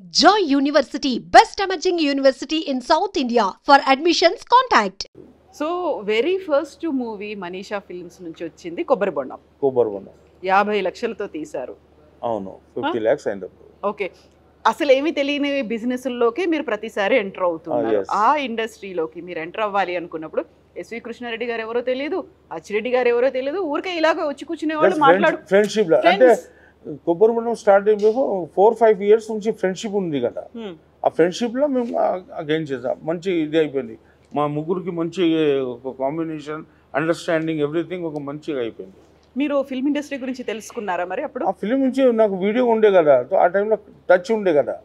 Joy University, best emerging university in South India. For admissions, contact. So very first movie Manisha films నుంచి వచ్చింది కొబ్బరి బొండం. 50 లక్షలతో తీశారు. అవును, 50 lakhs అయింది. ఓకే, అసలు ఏమీ తెలియని బిజినెస్లోకి మీరు ప్రతిసారి ఎంటర్ అవుతున్నారు. ఆ ఇండస్ట్రీలోకి మీరు ఎంటర్ అవ్వాలి అనుకున్నప్పుడు ఎస్వి కృష్ణారెడ్డి గారు ఎవరో తెలియదు, అచ్చిరెడ్డి గారు ఎవరో తెలియదు, ఊరికే ఇలాగ వచ్చి కూర్చునే వాళ్ళు మాట్లాడు ఫ్రెండ్షిప్. అంటే కొబ్బరి బొండం స్టార్ట్ అయిన 4-5 years నుంచి ఫ్రెండ్షిప్ ఉంది కదా. ఆ ఫ్రెండ్షిప్లో మేము గెయిన్ చేసాం. మంచి ఇది అయిపోయింది మా ముగ్గురికి. మంచి ఒక కాంబినేషన్, అండర్స్టాండింగ్, ఎవ్రీథింగ్ ఒక మంచిగా అయిపోయింది. మీరు ఫిల్మ్ ఇండస్ట్రీ గురించి తెలుసుకున్నారా మరి అప్పుడు? ఆ ఫిలిం నుంచి నాకు వీడియో ఉండే కదా, ఆ టైంలో టచ్ ఉండే కదా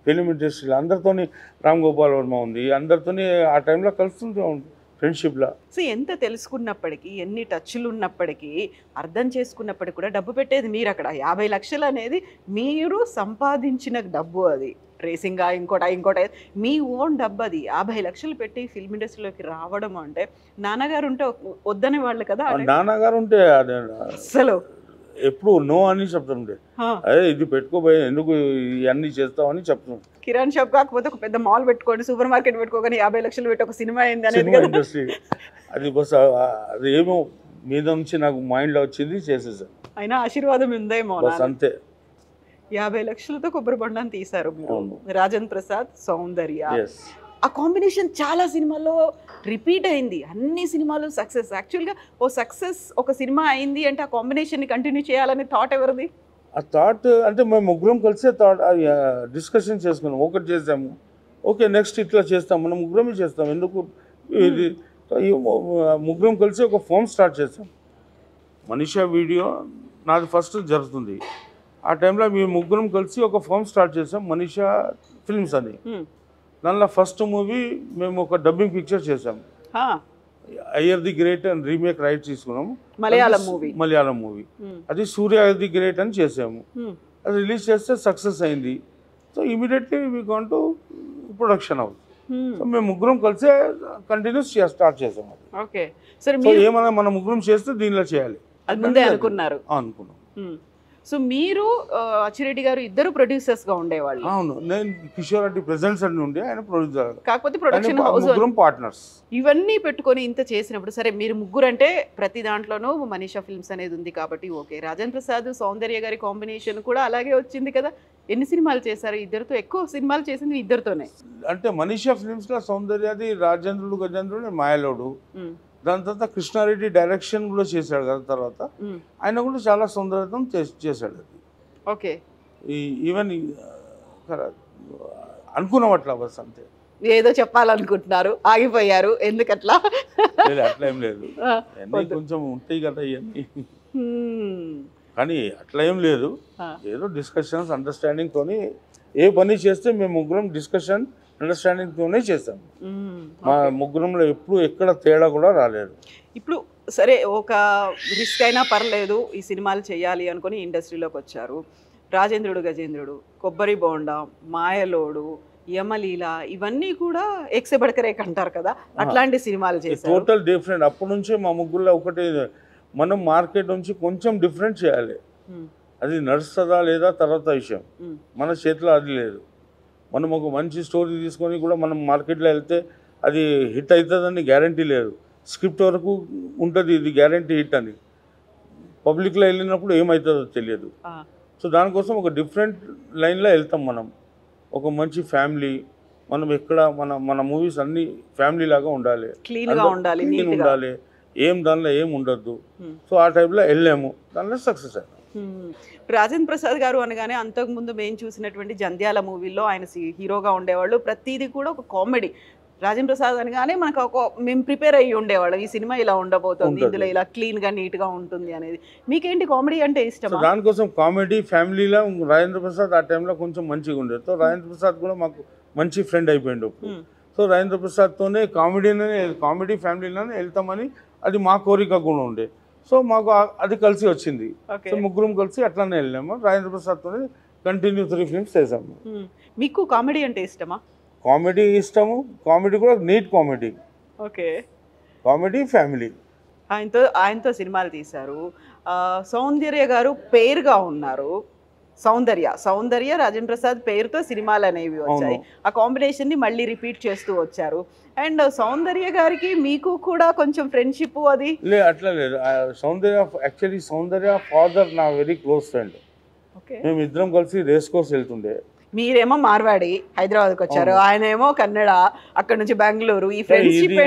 ఫిలిం ఇండస్ట్రీలో. అందరితోని రామ్ గోపాల్ వర్మ ఉంది, అందరితోని ఆ టైంలో కలుస్తుంటే ఫ్రెండ్షిప్లో. సో ఎంత తెలుసుకున్నప్పటికీ, ఎన్ని టచ్లు ఉన్నప్పటికీ, అర్థం చేసుకున్నప్పటికీ కూడా డబ్బు పెట్టేది మీరు. అక్కడ 50 లక్షలు అనేది మీరు సంపాదించిన డబ్బు. అది రేసింగా ఇంకోటి మీ ఓన్ డబ్బు. అది 50 లక్షలు పెట్టి ఫిల్మ్ ఇండస్ట్రీలోకి రావడం అంటే నాన్నగారు ఉంటే వద్దనే వాళ్ళు కదా. నాన్నగారు ఉంటే అసలు ఎప్పుడు నో అని చెప్తుండే, అదే ఇది పెట్టుకోబోయే ఎందుకు ఇవన్నీ చేస్తామని చెప్తున్నాం. కిరాణ్ షాప్ కాకపోతే ఒక పెద్ద మాల్ పెట్టుకోండి, సూపర్ మార్కెట్ పెట్టుకోగానే 50 లక్షలు పెట్టి ఒక సినిమా అయింది అనేది ఇండస్ట్రీ. అది బస్ అది ఏమో మీద నుంచి నాకు మైండ్లో వచ్చింది, చేసేసాను. అయినా ఆశీర్వాదం ఉందేమో అంతే. 50 లక్షలతో కొబ్బరి బొండాన్ని తీశారు రాజేంద్ర ప్రసాద్, సౌందర్య. ఆ కాంబినేషన్ చాలా సినిమాల్లో రిపీట్ అయింది, అన్ని సినిమాలు సక్సెస్. యాక్చువల్గా ఒక సినిమా అయింది అంటే ఆ కాంబినేషన్ని కంటిన్యూ చేయాలనే థాట్ ఎవరిది? ఆ థాట్ అంటే మేము ముగ్గురం కలిసే డిస్కషన్ చేసుకున్నాం. ఒకటి చేసాము, ఓకే నెక్స్ట్ ఇట్లా చేస్తాం, మనం ముగ్గురమే చేస్తాం, ఎందుకు ఇది ముగ్గురం కలిసి ఒక ఫోమ్ స్టార్ట్ చేస్తాం. మనీషా వీడియో నాది ఫస్ట్ జరుగుతుంది. ఆ టైంలో మేము ముగ్గురం కలిసి ఒక ఫోమ్ స్టార్ట్ చేసాం, మనీషా ఫిల్మ్స్ అని. దానిలో ఫస్ట్ మూవీ మేము ఒక డబ్బింగ్ పిక్చర్ చేసాము, అయ్యర్ ది గ్రేట్ అని రీమేక్ రైట్ తీసుకున్నాము, మలయాళం మూవీ. అది సూర్య ది గ్రేట్ అని చేసాము. అది రిలీజ్ చేస్తే సక్సెస్ అయింది. So immediately we gone to production house. So మేము ముగ్గురం కలిసే కంటిన్యూస్ స్టార్ట్ చేసాము. ఓకే, సో ఏమన్నా మనం ముగ్గురం చేస్తే దీనిలో చేయాలి అనుకున్నాం. సో మీరు అచ్చిరెడ్డి గారు ఇద్దరు ప్రొడ్యూసర్స్ గా ఉండేవాళ్ళు? అవును, నేను కిషోర్ రెడ్డి ప్రెజెంట్స్ అని ఉండే, ఆయన ప్రొడ్యూసర్. కాకపోతే ప్రొడక్షన్ హౌస్ పార్ట్నర్స్. ఇవన్నీ పెట్టుకొని ఇంత చేసినప్పుడు సరే మీరు ముగ్గురు అంటే ప్రతి దాంట్లోనూ మనీషా ఫిల్మ్స్ అనేది ఉంది కాబట్టి ఓకే. రాజేంద్ర ప్రసాద్, సౌందర్య గారి కాంబినేషన్ కూడా అలాగే వచ్చింది కదా. ఎన్ని సినిమాలు చేశారు ఇద్దరితో? ఎక్కువ సినిమాలు చేసింది ఇద్దరితోనే. అంటే మనీషా ఫిల్మ్స్ లో సౌందర్యది రాజేంద్రుడు, గజేంద్రుడు, మాయలోడు. దాని తర్వాత కృష్ణారెడ్డి డైరెక్షన్ కూడా చేశాడు కదా. తర్వాత ఆయన కూడా చాలా సౌందర్యం చేశాడు. అది ఓకే. ఈవెన్ అనుకున్నాం అట్లా బస్ అంతే. ఏదో చెప్పాలనుకుంటున్నారు, ఆగిపోయారు, ఎందుకట్లా? అట్లా ఏం లేదు, కొంచెం ఉంటాయి కదా ఇవన్నీ, కానీ అట్లా ఏం లేదు. ఏదో డిస్కషన్స్, అండర్స్టాండింగ్ తోని ఏ పని చేస్తే మేము ముగ్గురం డిస్కషన్, అండర్స్టాండింగ్ తోనే చేస్తాం. మా ముగ్గురంలో ఎప్పుడు ఎక్కడ తేడా కూడా రాలేదు. ఇప్పుడు సరే, ఒక రిస్క్ అయినా పర్లేదు ఈ సినిమాలు చేయాలి అనుకుని ఇండస్ట్రీలోకి వచ్చారు. రాజేంద్రుడు, గజేంద్రుడు, కొబ్బరి బోండం, మాయలోడు, యమలీల, ఇవన్నీ కూడా ఎక్సే బడకరేక్ అంటారు కదా, అట్లాంటి సినిమాలు చేశారు. Total different. అప్పటి నుంచే మా ముగ్గురులో ఒకటి, మనం మార్కెట్ నుంచి కొంచెం డిఫరెంట్ చేయాలి. అది నడుస్తుందా లేదా తర్వాత విషయం, మన చేతిలో అది లేదు. మనం ఒక మంచి స్టోరీ తీసుకొని కూడా మనం మార్కెట్లో వెళ్తే అది హిట్ అవుతుందని గ్యారంటీ లేదు. స్క్రిప్ట్ వరకు ఉంటుంది ఇది గ్యారంటీ హిట్ అని, పబ్లిక్లో వెళ్ళినప్పుడు ఏమవుతుందో తెలియదు. సో దానికోసం ఒక డిఫరెంట్ లైన్లో వెళ్తాం మనం. ఒక మంచి ఫ్యామిలీ, మనం ఎక్కడ మన మూవీస్ అన్ని ఫ్యామిలీ లాగా ఉండాలి, క్లీన్ ఉండాలి, దానిలో ఏం ఉండద్దు. సో ఆ టైప్లో వెళ్ళాము, దానిలో సక్సెస్ అయ్యాము. రాజేంద్ర ప్రసాద్ గారు అనగానే అంతకుముందు మేము చూసినటువంటి జంధ్యాల మూవీలో ఆయన హీరోగా ఉండేవాళ్ళు. ప్రతిదీ కూడా ఒక కామెడీ. రాజేంద్ర ప్రసాద్ అనగానే మనకు మేము ప్రిపేర్ అయ్యి ఉండేవాళ్ళం, ఈ సినిమా ఇలా ఉండబోతుంది, ఇందులో ఇలా క్లీన్గా నీట్గా ఉంటుంది అనేది. మీకేంటి కామెడీ అంటే ఇష్టం? దానికోసం కామెడీ ఫ్యామిలీలో రాజేంద్ర ప్రసాద్ ఆ టైంలో కొంచెం మంచిగా ఉండేది. సో రాజేంద్ర ప్రసాద్ కూడా మాకు మంచి ఫ్రెండ్ అయిపోయిండు. సో రాజేంద్ర ప్రసాద్తోనే కామెడీ ఫ్యామిలీలోనే వెళ్తామని అది మా కోరిక కూడా ఉండే. సో మాకు అది కలిసి వచ్చింది. సో ముగ్గురం కలిసి అట్లానే వెళ్ళాము. రాజేంద్ర ప్రసాద్తో కంటిన్యూ 3 ఫిల్మ్స్ చేసాము. మీకు కామెడీ అంటే ఇష్టమా? కామెడీ ఇష్టము, కామెడీ కూడా neat comedy. Okay. Comedy family. ఆయనతో సినిమాలు తీశారు. సౌందర్య గారు పేరుగా ఉన్నారు, సౌందర్య రాజేంద్ర ప్రసాద్ పేరుతో సినిమాలు అనేవి వచ్చాయి. ఆ కాంబినేషన్ ని మళ్ళీ రిపీట్ చేస్తూ వచ్చారు. అండ్ సౌందర్య గారికి మీకు కూడా కొంచెం ఫ్రెండ్షిప్ అది లేదు, అట్లా లేదు. యాక్చువల్లీ సౌందర్య ఫాదర్ నా వెరీ క్లోజ్ ఫ్రెండ్. మేము ఇద్దరం కలిసి రేస్ కోర్స్ వెళ్తుండే. మీరేమో మార్వాడి హైదరాబాద్కి వచ్చారు, ఆయన ఏమో కన్నడ, అక్కడ నుంచి బెంగళూరు. ఈ ఫ్రెండ్షిప్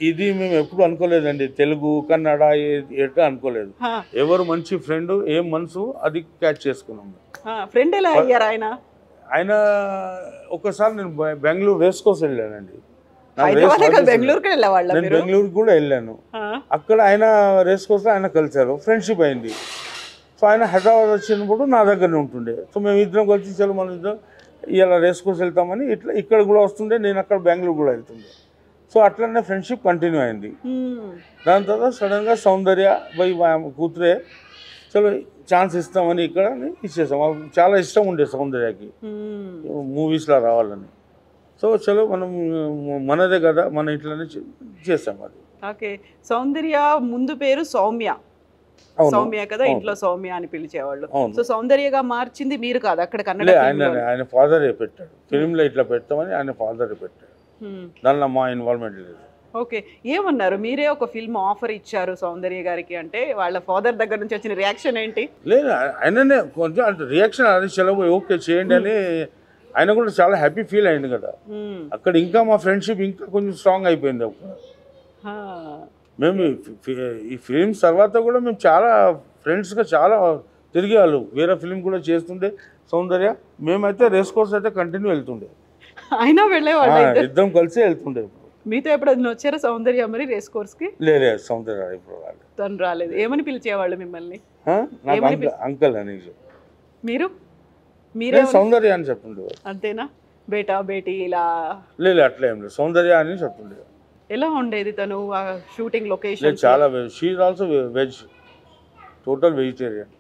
ఇది మేము ఎప్పుడు అనుకోలేదండి, తెలుగు కన్నడ ఎట్లా అనుకోలేదు. ఎవరు మంచి ఫ్రెండ్ ఏం మనసు అది క్యాచ్ చేసుకున్నాం. ఫ్రెండ్ ఎలా అయ్యారు ఆయన? ఆయన ఒకసారి నేను బెంగళూరు రేస్ కోర్స్ వెళ్ళానండి. బెంగళూరుకి వెళ్ళేవాళ్ళ? నేను బెంగళూరు కూడా వెళ్ళాను. అక్కడ ఆయన రేస్ కోర్స్ ఆయన కలిసారు, ఫ్రెండ్షిప్ అయింది. సో ఆయన హైదరాబాద్ వచ్చినప్పుడు నా దగ్గరనే ఉంటుండే. సో మేము ఇద్దరం కలిసి చలో మన ఇద్దరం ఇలా రేస్ కోర్స్ వెళ్తామని ఇట్లా ఇక్కడ కూడా వస్తుండే, నేను అక్కడ బెంగళూరు కూడా వెళ్తుండే. సో అట్లనే ఫ్రెండ్షిప్ కంటిన్యూ అయింది. దాని తర్వాత సడన్గా సౌందర్య బై కూతురే చలో ఛాన్స్ ఇస్తామని ఇక్కడ ఇచ్చేసాం. చాలా ఇష్టం ఉండే సౌందర్యకి మూవీస్లో రావాలని. సో చలో మనం మనదే కదా, మన ఇంట్లోనే చేసాం అది. ఓకే. సౌందర్య ముందు పేరు సౌమ్య కదా, ఇంట్లో సౌమ్య అని పిలిచేవాళ్ళు. సో సౌందర్యగా మార్చింది మీరు కాదు, అక్కడ కన్నడ ఆయన ఫాదరే పెట్టాడు. ఫిల్మ్లో ఇట్లా పెడతామని ఆయన ఫాదరే పెట్టాడు, దానిలో మా ఇన్వాల్వ్మెంట్ లేదు. ఓకే. ఏమన్నారు? మీరే ఒక ఫిల్మ్ ఆఫర్ ఇచ్చారు సౌందర్య గారికి అంటే వాళ్ళ ఫాదర్ దగ్గర నుంచి వచ్చిన రియాక్షన్ ఏంటి? లేదు, ఆయననే కొంచెం అంటే రియాక్షన్ అది చలో ఓకే చేయండి అని ఆయన కూడా చాలా హ్యాపీ ఫీల్ అయింది కదా. అక్కడ ఇంకా మా ఫ్రెండ్షిప్ ఇంకా కొంచెం స్ట్రాంగ్ అయిపోయింది. మేము ఈ ఫిలిమ్స్ తర్వాత కూడా మేము చాలా ఫ్రెండ్స్గా చాలా తిరిగేవాళ్ళు. వేరే ఫిలిం కూడా చేస్తుండే సౌందర్య. మేమైతే రేస్ కోర్స్ అయితే కంటిన్యూ వెళ్తుండే, అయినా వెళ్ళేవాళ్ళు, ఇద్దరం కలిసి వెళ్తుండే. మీతో ఎప్పుడైనా వచ్చారా సౌందర్య మరి రేస్ కోర్స్కి? లేదు, సౌందర్య ఇప్పుడు రాలేదు. తను రాలేదు. ఏమని పిలిచేవాళ్ళు మిమ్మల్ని? అంకల్ అని. మీరే సౌందర్య అని చెప్తుండే. అంతేనా? బేటా బేటీ ఇలా? లేదు, అట్లా ఏం లేదు, సౌందర్య అని చెప్తుండే. ఎలా ఉండేది తను షూటింగ్ లొకేషన్? చాలా she is also veg, total vegetarian.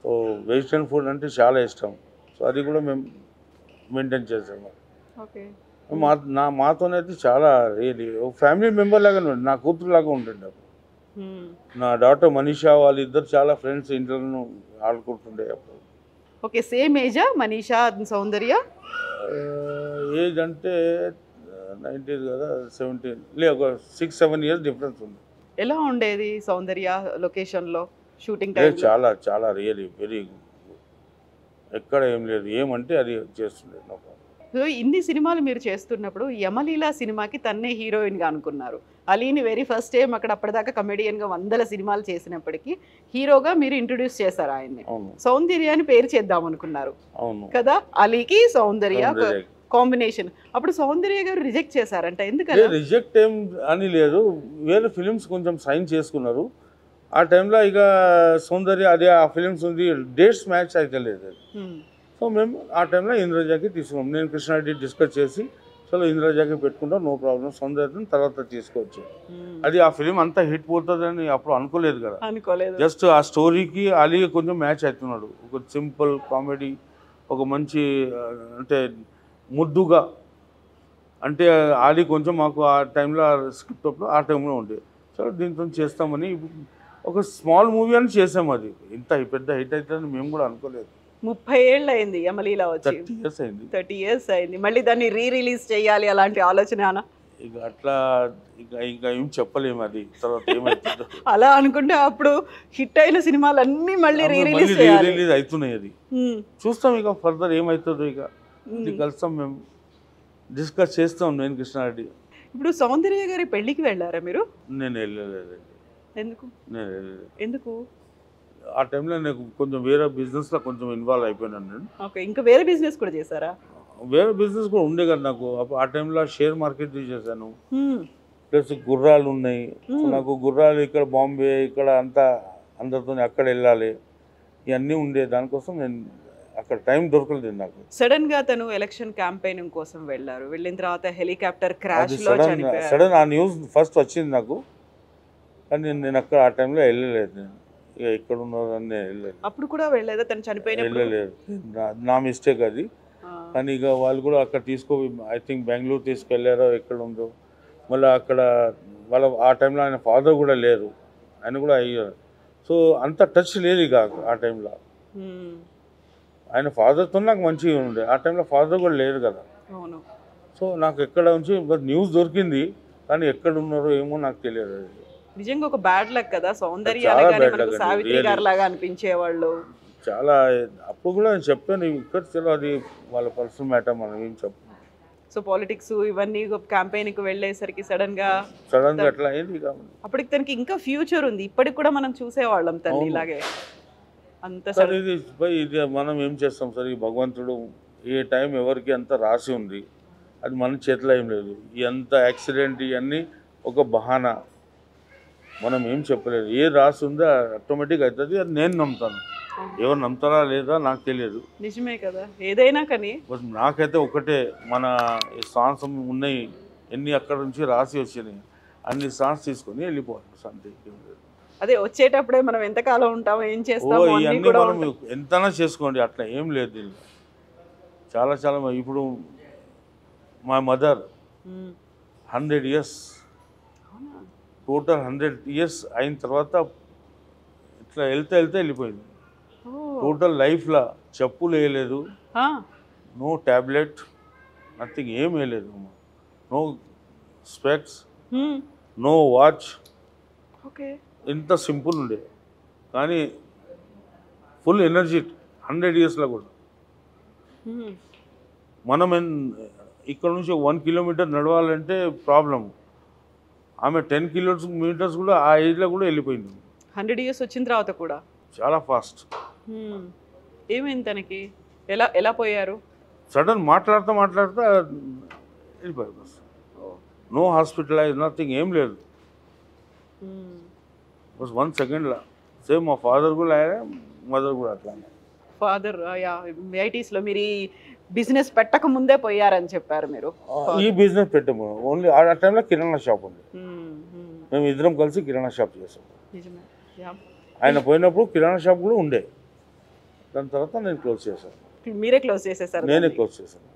So vegetarian food అంటే చాలా ఇష్టం. సో అది కూడా మేము మెయింటైన్ చేసాము. మాతోనైతే చాలా రియలీ ఫ్యామిలీ మెంబర్ లాగానే ఉండే, నా కూతురు లాగా ఉంటుండే. నా డాటర్ మనీషా వాళ్ళిద్దరు చాలా ఫ్రెండ్స్, ఇంట్లో ఆడుకుంటుండే అప్పుడు. ఓకే. సేమ్ ఏజా మనీషా సౌందర్య? ఏజ్ అంటే 90s కదా, 17 లే, ఒక 6-7 years డిఫరెన్స్ ఉంది. ఎలా ఉండేది సౌందర్య లొకేషన్లో షూటింగ్ టైం? చాలా చాలా రియలీ వెరీ ఎక్కడ ఏం లేదు, ఏమంటే అది చేస్తుండే. సో ఇన్ని సినిమాలు మీరు చేస్తున్నప్పుడు యమలీల సినిమాకి తన్నే హీరోయిన్గా అనుకున్నారు. అలీని వెరీ ఫస్ట్ టైం అక్కడ అప్పటిదాకా కమెడియన్గా 100 సినిమాలు చేసినప్పటికీ హీరోగా మీరు ఇంట్రొడ్యూస్ చేశారు ఆయన్ని. సౌందర్య అని పేరు చేద్దాం అనుకున్నారు కదా, అలీకి సౌందర్య కాంబినేషన్. అప్పుడు సౌందర్య గారు రిజెక్ట్ చేశారంట, ఎందుకంటే? రిజెక్ట్ ఏం అని లేదు, వేరే ఫిలిమ్స్ కొంచెం సైన్ చేసుకున్నారు ఆ టైంలో. ఇక సౌందర్య అదే ఆ ఫిలిమ్స్ ఉంది, డేట్స్ మ్యాచ్ అయితే లేదు. సో మేము ఆ టైంలో ఇంద్రజాకి తీసుకున్నాం. నేను కృష్ణారెడ్డి డిస్కస్ చేసి చలో ఇంద్రజాకి పెట్టుకుంటాం, నో ప్రాబ్లం, సౌందర్యని తర్వాత తీసుకోవచ్చు. అది ఆ ఫిలిం అంతా హిట్ పోతుందని అప్పుడు అనుకోలేదు కదా. జస్ట్ ఆ స్టోరీకి అలీ కొంచెం మ్యాచ్ అవుతున్నాడు. ఒక సింపుల్ కామెడీ, ఒక మంచి అంటే ముద్దుగా, అంటే ఆడి కొంచెం మాకు ఆ టైంలో స్క్రిప్ట్ అప్పుడు ఆ టైంలో ఉండే. సో దీంతో చేస్తామని ఒక స్మాల్ మూవీ అని చేసాము. అది ఇంత పెద్ద హిట్ అవుతుందని మేము కూడా అనుకోలేదు. 30 ఏళ్ళు అయింది యమలీల వచ్చి, 30 years అయింది. మళ్ళీ దాన్ని రిలీజ్ చేయాలి అలాంటి ఆలోచన? ఇక అట్లా ఇంకా ఏం చెప్పలేము, అది తర్వాత ఏమవుతుందో. అలా అనుకుంటే అప్పుడు హిట్ అయిన సినిమాలు అన్ని మళ్ళీ రిలీజ్ అవుతున్నాయి. అది చూస్తాం ఇక ఫర్దర్ ఏమవుతుందో. ఇక కలుస్తాం, మేము డిస్కస్ చేస్తాం నేను కృష్ణారెడ్డి. ఇప్పుడు సౌందర్య గారి పెళ్లికి వెళ్ళారా మీరు? నేను వెళ్ళలేదండి. ఎందుకు? నేను వెళ్ళలేదు. ఎందుకు? ఆ టైంలో నాకు కొంచెం వేరే బిజినెస్లో కొంచెం ఇన్వాల్వ్ అయిపోయినాను నేను. ఓకే. ఇంకా వేరే బిజినెస్ కూడా చేశారా? వేరే బిజినెస్ కూడా ఉండే కదా నాకు. ఆ టైంలో షేర్ మార్కెట్ చేశాను, ప్లస్ గుర్రాలు ఉన్నాయి నాకు. గుర్రాలు ఇక్కడ బాంబే ఇక్కడ అంతా అందరితో అక్కడ వెళ్ళాలి, ఇవన్నీ ఉండే. దానికోసం నేను అక్కడ టైం దొరకలేదు నాకు. సడన్ గా తను ఎలక్షన్ క్యాంపెయినింగ్ కోసం వెళ్ళారు, వెళ్ళిన తర్వాత హెలికాప్టర్ క్రాష్ లో చనిపోయారు. సడన్ ఆ న్యూస్ ఫస్ట్ వచ్చింది నాకు, కానీ నేను అక్కడ ఆ టైంలో వెళ్ళలేదు. నేను ఇక ఇక్కడ ఉన్నదని నేను వెళ్ళలేదు. అప్పుడు కూడా వెళ్ళలేదా తను చనిపోయినప్పుడు? వెళ్ళలేదు, నా మిస్టేక్ అది. కానీ ఇక వాళ్ళు కూడా అక్కడ ఐ థింక్ బెంగళూరు తీసుకెళ్ళారో ఎక్కడ ఉందో. మళ్ళీ అక్కడ వాళ్ళ ఆ టైంలో ఆయన ఫాదర్ కూడా లేరు, ఆయన కూడా అయ్యారు. సో అంత టచ్ లేదు ఇక ఆ టైంలో. ఆయన ఫాదర్తో నాకు మంచిగా ఉండే. ఆ టైంలో ఫాదర్ కూడా లేరు కదా. అవును. సో నాకు ఎక్కడ నుంచి న్యూస్ దొరికింది, కానీ ఎక్కడ ఉన్నారో ఏమో నాకు తెలియదు. నిజంగా ఒక బ్యాడ్ లక్ కదా. సౌందర్య చాలా అనగానే bad luck మనకు అండి, సావిత్రి really. గారు లాగా అనిపించేవాళ్ళు. చాలా అప్పుడు కూడా నేను చెప్పాను, ఇక్కడ చలో అది వాళ్ళ పర్సనల్ మ్యాటర్, మనం ఏం చెప్పు. సో పాలిటిక్స్ ఇవన్నీ క్యాంపెయిన్కి వెళ్ళేసరికి సడన్గా అట్లా అయింది కాబట్టి అప్పటికి తనకి ఇంకా ఫ్యూచర్ ఉంది. ఇప్పటికి కూడా మనం చూసేవాళ్ళం తను ఇలాగే. అంత సార్ ఇది మనం ఏం చేస్తాం సార్, ఈ భగవంతుడు ఏ టైం ఎవరికి అంత రాసి ఉంది, అది మన చేతిలో ఏం లేదు. ఎంత యాక్సిడెంట్ ఇవన్నీ ఒక బహానా, మనం ఏం చెప్పలేదు. ఏ రాసి ఉందో ఆటోమేటిక్ అవుతుంది, అది నేను నమ్ముతాను. ఎవరు నమ్ముతారా లేదా నాకు తెలియదు. నిజమే కదా ఏదైనా. కానీ బట్ నాకైతే ఒకటే, మన ఈ సాంగ్స్ ఉన్నాయి ఎన్ని అక్కడ నుంచి రాసి వచ్చినాయి, అన్ని సాంగ్స్ తీసుకొని వెళ్ళిపోవాలి అంతే. అదే వచ్చేటప్పుడే మనం ఎంతకాలం ఉంటామో ఏం చేస్తామో ఇవన్నీ మనం ఎంతైనా చేసుకోండి, అట్లా ఏం లేదు దీనిలో. చాలా చాలా ఇప్పుడు మా మదర్ 100 years, టోటల్ 100 years అయిన తర్వాత ఇట్లా వెళ్తే వెళ్ళిపోయింది. టోటల్ లైఫ్లో చెప్పులు వేయలేదు, నో ట్యాబ్లెట్, నథింగ్, ఏం వేయలేదు. No specs, no watch. Okay. ఇంత సింపుల్ ఉండే, కానీ ఫుల్ ఎనర్జీ 100 yearsలో కూడా. మనం ఇక్కడ నుంచి 1 kilometer నడవాలంటే ప్రాబ్లం, ఆమె 10 kilometers కూడా ఆ ఏజ్లో కూడా వెళ్ళిపోయింది. 100 years వచ్చిన తర్వాత కూడా చాలా ఫాస్ట్. ఏమైంది తనకి? ఎలా పోయారు? సడన్ మాట్లాడుతూ వెళ్ళిపోయారు. బస్ నో హాస్పిటలైజ్, నథింగ్, ఏం లేదు. బస్ 1 secondలో సేమ్ మా ఫాదర్ కూడా ఆయన, మదర్ కూడా అట్లానే. ఫాదర్ ఐటీస్లో మీరు ఈ బిజినెస్ పెట్టక ముందే పోయారని చెప్పారు మీరు. ఈ బిజినెస్ పెట్టాము ఓన్లీ ఆ టైంలో కిరాణా షాప్ ఉంది. మేము ఇద్దరం కలిసి కిరాణా షాప్ చేసాం. నిజమే. ఆయన పోయినప్పుడు కిరాణా షాప్ కూడా ఉండే, దాని తర్వాత నేను క్లోజ్ చేశాను. మీరే క్లోజ్ చేసేసారు? నేనే క్లోజ్ చేశాను.